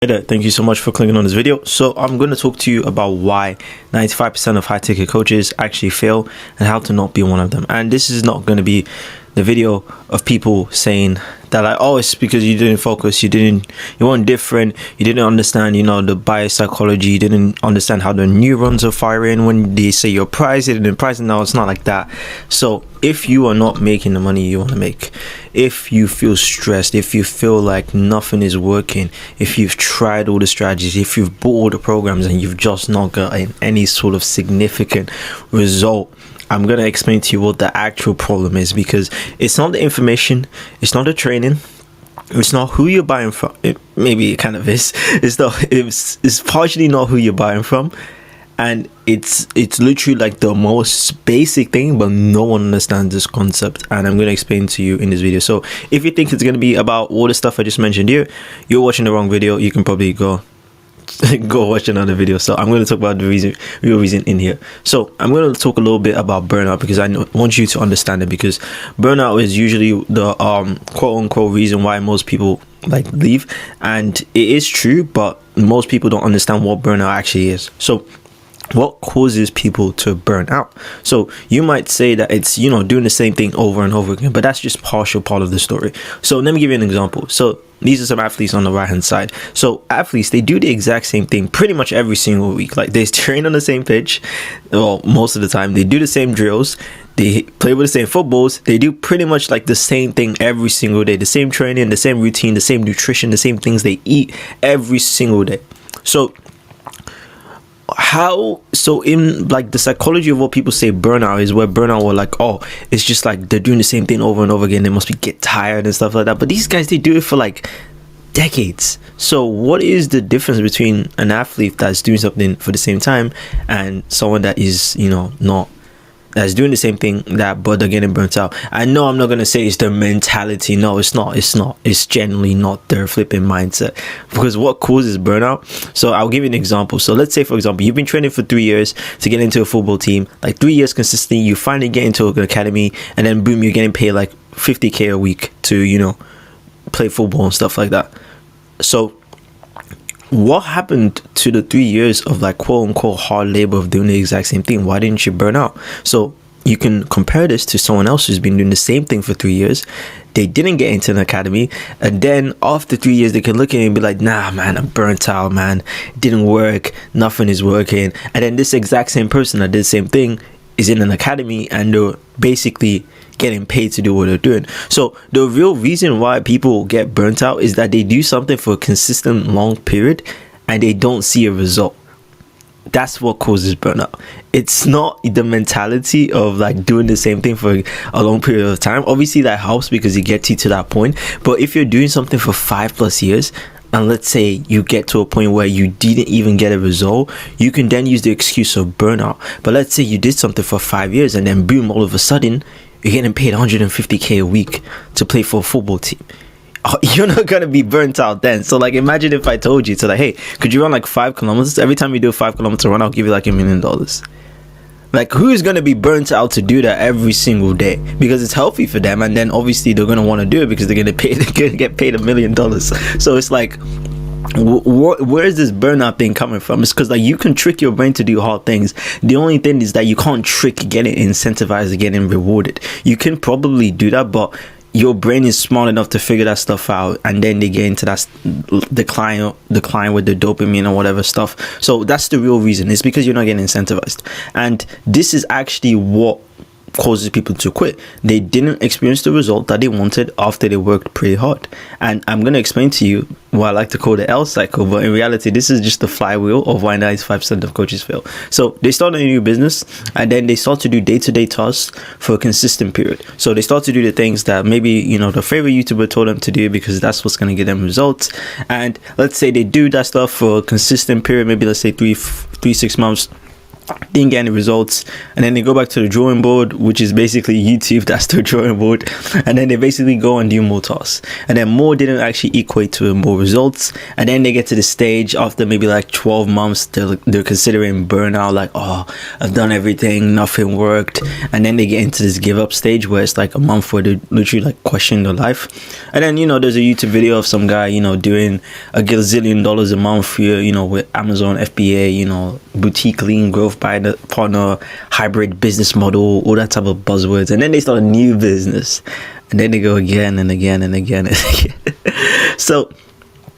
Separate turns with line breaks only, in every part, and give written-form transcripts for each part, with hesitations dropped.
Hey there, thank you so much for clicking on this video. So I'm going to talk to you about why 95% of high ticket coaches actually fail and how to not be one of them. And this is not going to be the video of people saying that like, oh, it's because you didn't focus, you weren't different, you didn't understand, the bias psychology, you didn't understand how the neurons are firing when they say you're priced, it didn't price. No, it's not like that. So if you are not making the money you want to make, if you feel stressed, if you feel like nothing is working, if you've tried all the strategies, if you've bought all the programs and you've just not gotten any sort of significant result, I'm going to explain to you what the actual problem is, because it's not the information, it's not the training, it's not who you're buying from. Maybe it kind of is. It's partially not who you're buying from, and it's literally like the most basic thing, but no one understands this concept, and I'm going to explain to you in this video. So if you think it's going to be about all the stuff I just mentioned here, you're watching the wrong video. You can probably go watch another video. So I'm going to talk about the real reason in here. So I'm going to talk a little bit about burnout, because I want you to understand it, because burnout is usually the quote unquote reason why most people leave, and it is true, but most people don't understand what burnout actually is. So what causes people to burn out? So you might say that it's doing the same thing over and over again, but that's just partial part of the story. So let me give you an example. So these are some athletes on the right hand side. So athletes, they do the exact same thing pretty much every single week. Like, they train on the same pitch, well, most of the time. They do the same drills, they play with the same footballs, they do pretty much like the same thing every single day, the same training, the same routine, the same nutrition, the same things they eat every single day. So in the psychology of what people say burnout is, where burnout were like, oh, it's just like they're doing the same thing over and over again, they must get tired and stuff like that. But these guys, they do it for like decades. So what is the difference between an athlete that's doing something for the same time and someone that is that's doing the same thing but they're getting burnt out? I know I'm not going to say it's their mentality. No, it's not. It's generally not their flipping mindset, because what causes burnout? So I'll give you an example. So let's say, for example, you've been training for 3 years to get into a football team, like 3 years consistently. You finally get into an academy, and then boom, you're getting paid like 50k a week to play football and stuff like that. So what happened to the 3 years of quote unquote hard labor of doing the exact same thing? Why didn't you burn out? So you can compare this to someone else who's been doing the same thing for 3 years. They didn't get into an academy, and then after 3 years they can look at it and be like, nah man, I'm burnt out, man, it didn't work, nothing is working. And then this exact same person that did the same thing is in an academy, and they're basically getting paid to do what they're doing. So the real reason why people get burnt out is that they do something for a consistent long period and they don't see a result. That's what causes burnout. It's not the mentality of doing the same thing for a long period of time. Obviously that helps because it gets you to that point, but if you're doing something for 5+ years, and let's say you get to a point where you didn't even get a result, you can then use the excuse of burnout. But let's say you did something for 5 years and then boom, all of a sudden you're getting paid 150k a week to play for a football team. You're not gonna be burnt out then. So imagine if I told you hey, could you run 5 kilometers? Every time you do a 5 kilometer run, I'll give you $1 million. Who's gonna be burnt out to do that every single day? Because it's healthy for them, and then obviously they're gonna want to do it because they're gonna get paid $1 million. So it's where is this burnout thing coming from? It's because you can trick your brain to do hard things. The only thing is that you can't trick getting incentivized, getting rewarded. You can probably do that, but your brain is smart enough to figure that stuff out, and then they get into that decline with the dopamine or whatever stuff. So that's the real reason. It's because you're not getting incentivized, and this is actually what causes people to quit. They didn't experience the result that they wanted after they worked pretty hard. And I'm going to explain to you what I like to call the L cycle, but in reality this is just the flywheel of why 95% of coaches fail. So they start a new business, and then they start to do day-to-day tasks for a consistent period. So they start to do the things that maybe the favorite YouTuber told them to do, because that's what's going to get them results. And let's say they do that stuff for a consistent period, maybe let's say 3-6 months. didn't get any results, and then they go back to the drawing board, which is basically YouTube. That's the drawing board, and then they basically go and do more tasks, and then more didn't actually equate to more results, and then they get to the stage after maybe like 12 months, they're considering burnout, like, oh, I've done everything, nothing worked, and then they get into this give up stage where it's like a month where they literally like question their life. And then, you know, there's a YouTube video of some guy, you know, doing a gazillion dollars a month, you know, with Amazon FBA, you know, boutique lean growth partner, hybrid business model, all that type of buzzwords. And then they start a new business, and then they go again and again and again and again. So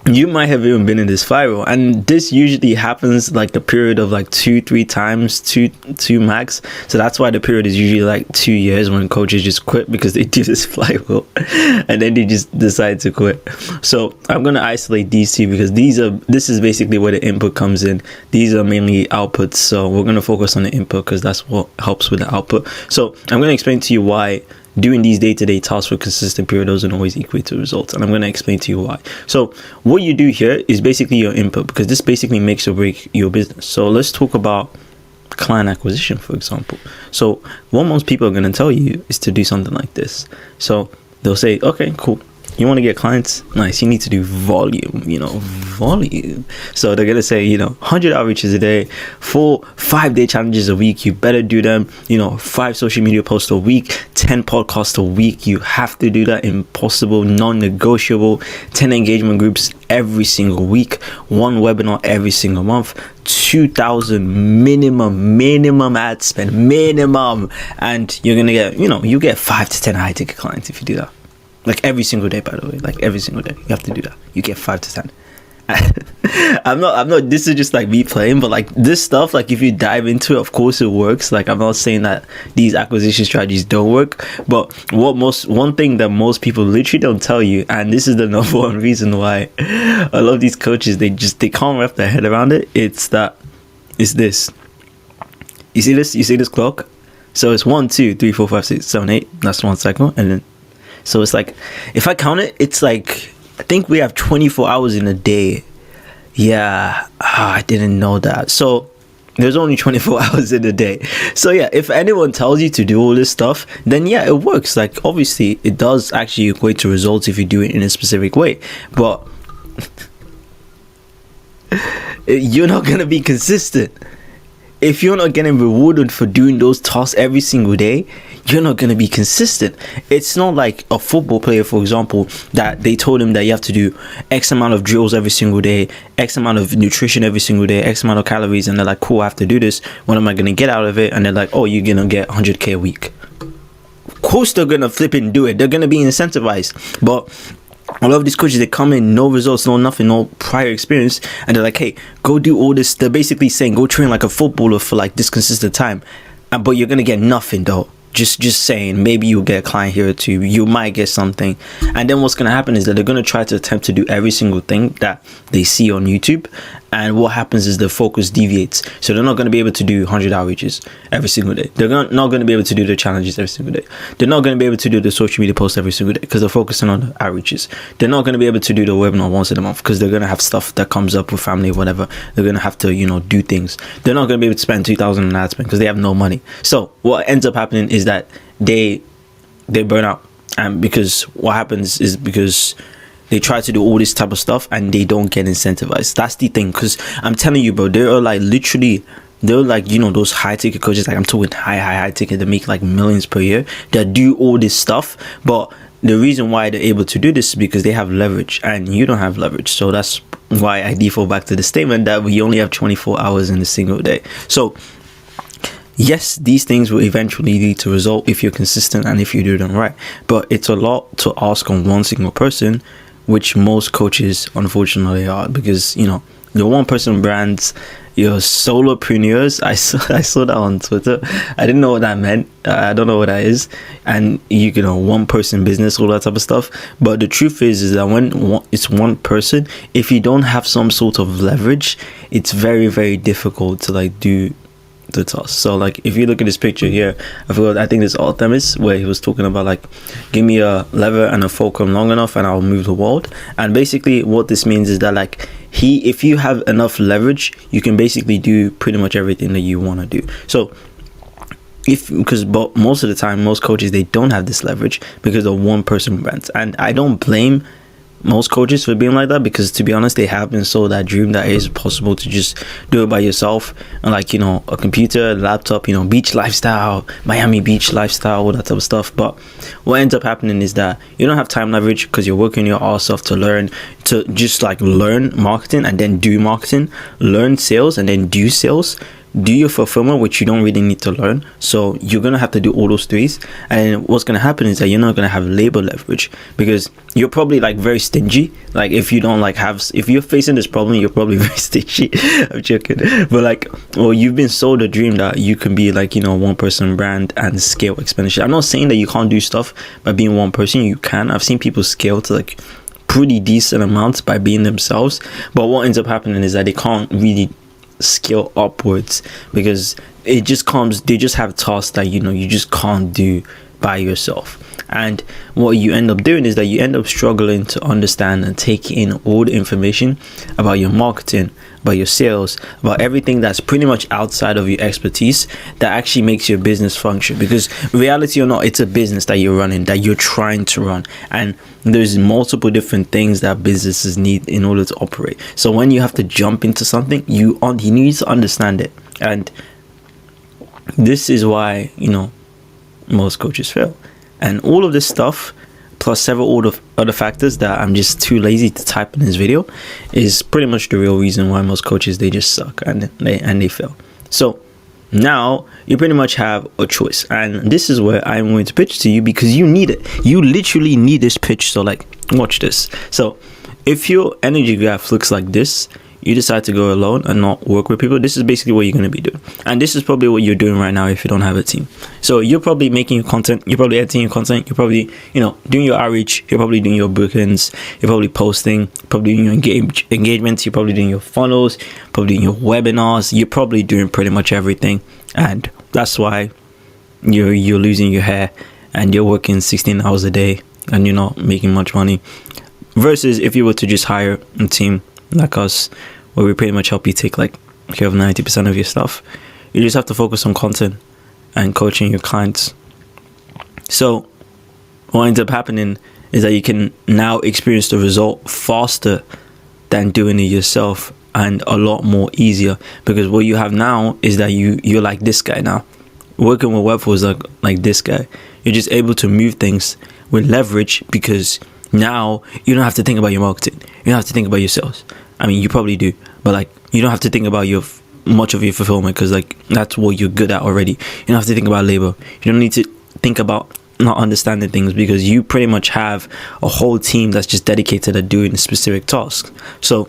you might have even been in this viral, and this usually happens like the period of like 2-3 times, two max. So that's why the period is usually like 2 years when coaches just quit, because they do this flywheel and then they just decide to quit. So I'm going to isolate these two because this is basically where the input comes in. These are mainly outputs, so we're going to focus on the input because that's what helps with the output. So I'm going to explain to you why doing these day-to-day tasks for a consistent period doesn't always equate to results, and I'm going to explain to you why. So what you do here is basically your input, because this basically makes or break your business. So let's talk about client acquisition, for example. So what most people are going to tell you is to do something like this. So they'll say, okay, cool, you want to get clients? Nice. You need to do volume, volume. So they're going to say, 100 outreaches a day, 4 5-day challenges a week. You better do them, 5 social media posts a week, 10 podcasts a week. You have to do that. Impossible, non-negotiable. 10 engagement groups every single week, 1 webinar every single month, 2,000 minimum ad spend, minimum. And you're going to get, you get 5 to 10 high ticket clients if you do that. Like every single day, by the way, like every single day, you have to do that. You get 5 to 10. I'm not, this is just like me playing, but like this stuff, like if you dive into it, of course it works. Like I'm not saying that these acquisition strategies don't work, but one thing that most people literally don't tell you, and this is the number one reason why a lot of these coaches, they can't wrap their head around it. It's this. You see this clock? So it's 1, 2, 3, 4, 5, 6, 7, 8. That's 1 cycle, and then so it's like, if I count it, it's like, I think we have 24 hours in a day. Yeah, I didn't know that. So there's only 24 hours in a day. So yeah, if anyone tells you to do all this stuff, then yeah, it works. Like obviously it does actually equate to results if you do it in a specific way, but you're not going to be consistent. If you're not getting rewarded for doing those tasks every single day, you're not going to be consistent. It's not like a football player, for example, that they told him that you have to do X amount of drills every single day, X amount of nutrition every single day, X amount of calories, and they're like, cool, I have to do this. What am I going to get out of it? And they're like, oh, you're going to get 100K a week. Of course they're going to flip and do it. They're going to be incentivized. But a lot of these coaches, they come in, no results, no nothing, no prior experience, and they're like, hey, go do all this. They're basically saying, go train like a footballer for like this consistent time, but you're gonna get nothing though. Just saying, maybe you'll get a client here or two, you might get something, and then what's gonna happen is that they're gonna try to attempt to do every single thing that they see on YouTube, and what happens is the focus deviates. So they're not going to be able to do 100 outreaches every single day. They're not going to be able to do the challenges every single day. They're not going to be able to do the social media posts every single day because they're focusing on the outreaches. They're not going to be able to do the webinar once in a month because they're going to have stuff that comes up with family or whatever. They're going to have to, do things. They're not going to be able to spend 2,000 on ad spend because they have no money. So what ends up happening is that they burn out. And because what happens is because they try to do all this type of stuff and they don't get incentivized. That's the thing. Because I'm telling you, bro, they're like those high ticket coaches. Like I'm talking high ticket. They make like millions per year. That do all this stuff. But the reason why they're able to do this is because they have leverage and you don't have leverage. So that's why I default back to the statement that we only have 24 hours in a single day. So yes, these things will eventually lead to result if you're consistent and if you do them right. But it's a lot to ask on one single person, which most coaches unfortunately are, because the one person brands, your solopreneurs. I saw that on Twitter. I didn't know what that meant. I don't know what that is. And one person business, all that type of stuff. But the truth is that when it's one person, if you don't have some sort of leverage, it's very, very difficult to the task. So like if you look at this picture here, I think this Artemis where he was talking about like, give me a lever and a fulcrum long enough and I'll move the world. And basically what this means is that like if you have enough leverage, you can basically do pretty much everything that you want to do. So but most of the time, most coaches, they don't have this leverage because of one person brands. And I don't blame most coaches for being like that, because to be honest, they have been sold that dream that it is possible to just do it by yourself, and like, you know, a computer, a laptop, you know, beach lifestyle, Miami Beach lifestyle, all that type of stuff. But what ends up happening is that you don't have time leverage because you're working your ass off to just like learn marketing and then do marketing, learn sales and then do sales, do your fulfillment, which you don't really need to learn. So you're gonna have to do all those threes, and what's gonna happen is that you're not gonna have labor leverage because you're probably like very stingy. Like if you're facing this problem, you're probably very stingy. I'm joking, but like, well, you've been sold a dream that you can be like, you know, one person brand and scale exponentially. I'm not saying that you can't do stuff by being one person. You can. I've seen people scale to like pretty decent amounts by being themselves, but what ends up happening is that they can't really scale upwards because they just have tasks that, you know, you just can't do by yourself. And what you end up doing is that you end up struggling to understand and take in all the information about your marketing, about your sales, about everything that's pretty much outside of your expertise that actually makes your business function. Because reality or not, it's a business that you're running, that you're trying to run, and there's multiple different things that businesses need in order to operate. So when you have to jump into something, you need to understand it. And this is why, you know, most coaches fail. And all of this stuff, plus several other factors that I'm just too lazy to type in this video, is pretty much the real reason why most coaches, they just suck and they fail. So now you pretty much have a choice, and this is where I'm going to pitch to you because you need it. You literally need this pitch. So like, watch this. So if your energy graph looks like this, you decide to go alone and not work with people, this is basically what you're going to be doing. And this is probably what you're doing right now if you don't have a team. So you're probably making your content, you're probably editing your content, you're probably, you know, doing your outreach, you're probably doing your bookings, you're probably posting, probably doing your engagements, you're probably doing your funnels, probably doing your webinars, you're probably doing pretty much everything. And that's why you're losing your hair and you're working 16 hours a day and you're not making much money. Versus if you were to just hire a team like us, where we pretty much help you take like care of 90% of your stuff. You just have to focus on content and coaching your clients. So what ends up happening is that you can now experience the result faster than doing it yourself, and a lot more easier, because what you have now is that you're like this guy now. Working with Webflow is like this guy. You're just able to move things with leverage because now you don't have to think about your marketing. You don't have to think about your sales. I mean, you probably do, but like, you don't have to think about much of your fulfillment because like that's what you're good at already. You don't have to think about labor. You don't need to think about not understanding things because you pretty much have a whole team that's just dedicated to doing a specific task. So,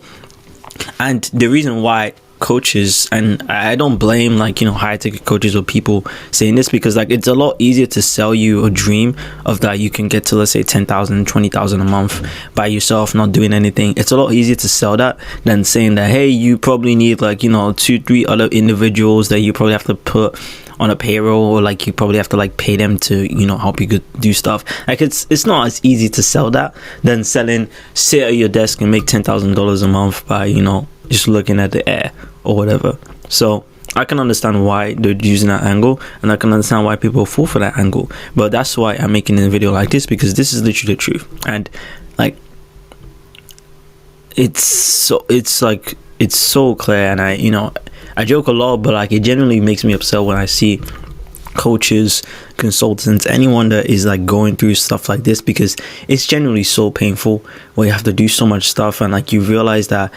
and the reason why coaches, and I don't blame like, you know, high ticket coaches or people saying this, because like it's a lot easier to sell you a dream of that you can get to, let's say 10,000, 20,000 a month by yourself, not doing anything. It's a lot easier to sell that than saying that, hey, you probably need like, you know, 2-3 other individuals that you probably have to put on a payroll, or like you probably have to like pay them to, you know, help you do stuff. Like it's not as easy to sell that than selling sit at your desk and make $10,000 a month by, you know, just looking at the air or whatever. So I can understand why they're using that angle, and I can understand why people fall for that angle. But that's why I'm making a video like this, because this is literally the truth. And like, it's so clear. And I joke a lot, but like it genuinely makes me upset when I see coaches, consultants, anyone that is like going through stuff like this, because it's genuinely so painful where you have to do so much stuff, and like you realize that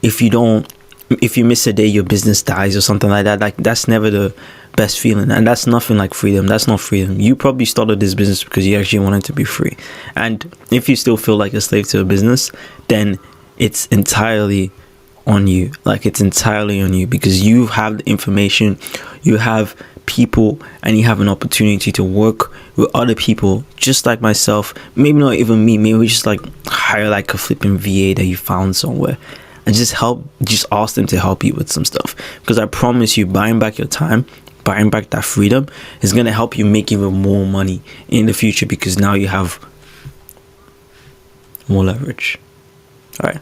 if you miss a day, your business dies or something like that. Like that's never the best feeling, and that's nothing like freedom. That's not freedom. You probably started this business because you actually wanted to be free, and if you still feel like a slave to a business, then it's entirely on you. Like it's entirely on you, because you have the information, you have people, and you have an opportunity to work with other people just like myself. Maybe not even me, maybe just like hire like a flipping VA that you found somewhere, and just ask them to help you with some stuff, because I promise you, buying back your time, buying back that freedom is going to help you make even more money in the future, because now you have more leverage. All right,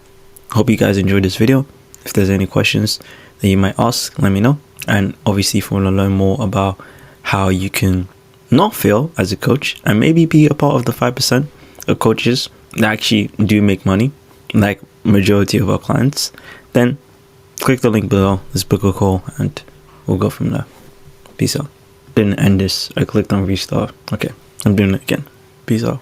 hope you guys enjoyed this video. If there's any questions that you might ask, let me know. And obviously, if you want to learn more about how you can not fail as a coach and maybe be a part of the 5% of coaches that actually do make money, like majority of our clients, then click the link below. Let's book a call and we'll go from there. Peace out. Didn't end this. I clicked on restart. Okay, I'm doing it again. Peace out.